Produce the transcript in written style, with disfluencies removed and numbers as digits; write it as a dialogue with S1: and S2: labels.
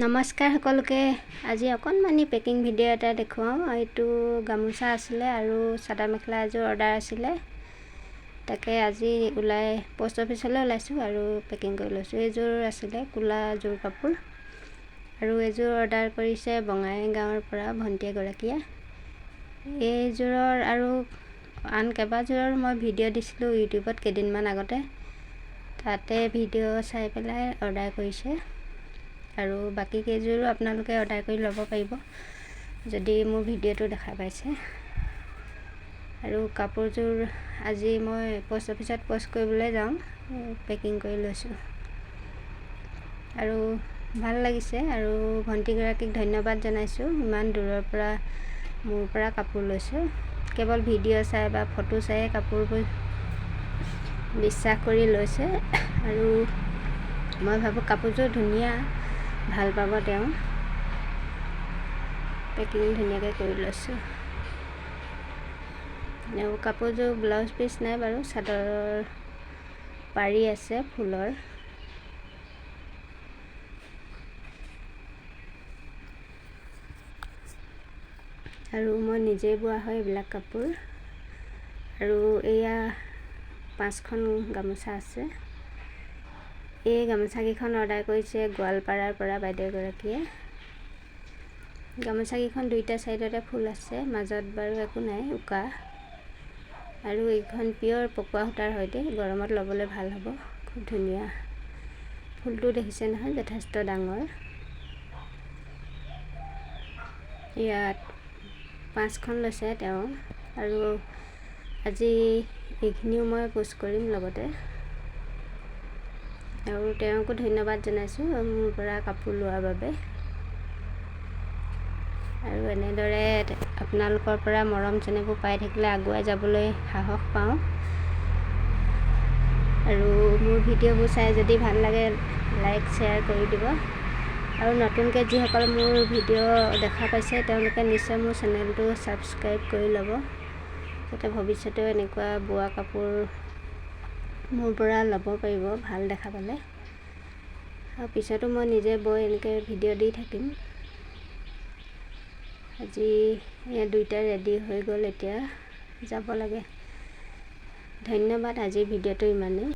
S1: নমস্কাৰ সকলোকে। আজি অকণমানি পেকিং ভিডিঅ' এটা দেখুৱাওঁ। এইটো গামোচা আছিলে আৰু চাদৰ মেখেলা এযোৰ অৰ্ডাৰ আছিলে, তাকে আজি ওলাই পোষ্ট অফিচলৈ ওলাইছোঁ আৰু পেকিং কৰি লৈছোঁ। এইযোৰ আছিলে ক'লা যোৰ কাপোৰ আৰু এইযোৰ অৰ্ডাৰ কৰিছে বঙাইগাঁৱৰ পৰা ভণ্টি এগৰাকীয়ে। এইযোৰৰ আৰু আন কেইবাযোৰৰ মই ভিডিঅ' দিছিলোঁ ইউটিউবত কেইদিনমান আগতে, তাতে ভিডিঅ' চাই পেলাই অৰ্ডাৰ কৰিছে আৰু বাকী কেইযোৰো আপোনালোকে অৰ্ডাৰ কৰি ল'ব পাৰিব যদি মোৰ ভিডিঅ'টো দেখা পাইছে। আৰু কাপোৰযোৰ আজি মই পোষ্ট অফিচত পোষ্ট কৰিবলৈ যাওঁ, পেকিং কৰি লৈছোঁ আৰু ভাল লাগিছে আৰু ভণ্টিগৰাকীক ধন্যবাদ জনাইছোঁ। ইমান দূৰৰ পৰা মোৰ পৰা কাপোৰ লৈছোঁ, কেৱল ভিডিঅ' চাই বা ফটো চাই কাপোৰবোৰ বিশ্বাস কৰি লৈছে আৰু মই ভাবোঁ কাপোৰযোৰ ধুনীয়া, ভাল পাব তেওঁ। পেকিং ধুনীয়াকৈ কৰি লৈছোঁ আৰু কাপোৰযোৰ ব্লাউজ পিচ নাই বাৰু, চাদৰৰ পাৰি আছে ফুলৰ। আৰু মই নিজেই বোৱা হয় এইবিলাক কাপোৰ। আৰু এয়া 5খন গামোচা আছে। এই গামোচাকেইখন অৰ্ডাৰ কৰিছে গোৱালপাৰাৰ পৰা বাইদেউ এগৰাকীয়ে। গামোচাকেইখন দুইটা চাইডতে ফুল আছে, মাজত বাৰু একো নাই, উকা। আৰু এইখন পিয়ৰ পকোৱা সূতাৰ সৈতে গৰমত ল'বলৈ ভাল হ'ব, খুব ধুনীয়া। ফুলটো দেখিছে নহয়, যথেষ্ট ডাঙৰ। ইয়াত 5খন লৈছে তেওঁ আৰু আজি এইখিনিও মই পোষ্ট কৰিম লগতে। আৰু তেওঁকো ধন্যবাদ জনাইছোঁ মোৰ পৰা কাপোৰ লোৱাৰ বাবে। আৰু এনেদৰে আপোনালোকৰ পৰা মৰম চেনেহবোৰ পাই থাকিলে আগুৱাই যাবলৈ সাহস পাওঁ। আৰু মোৰ ভিডিঅ'বোৰ চাই যদি ভাল লাগে লাইক শ্বেয়াৰ কৰি দিব। আৰু নতুনকৈ যিসকল মোৰ ভিডিঅ' দেখা পাইছে তেওঁলোকে নিশ্চয় মোৰ চেনেলটো ছাবস্ক্ৰাইব কৰি ল'ব, যাতে ভৱিষ্যতেও এনেকুৱা বোৱা কাপোৰ মোৰ পৰা ল'ব পাৰিব ভাল দেখা পালে। আৰু পিছতো মই নিজে বৈ এনেকৈ ভিডিঅ' দি থাকিম। আজি দুইটা ৰেডি হৈ গ'ল, এতিয়া যাব লাগে। ধন্যবাদ। আজিৰ ভিডিঅ'টো ইমানেই।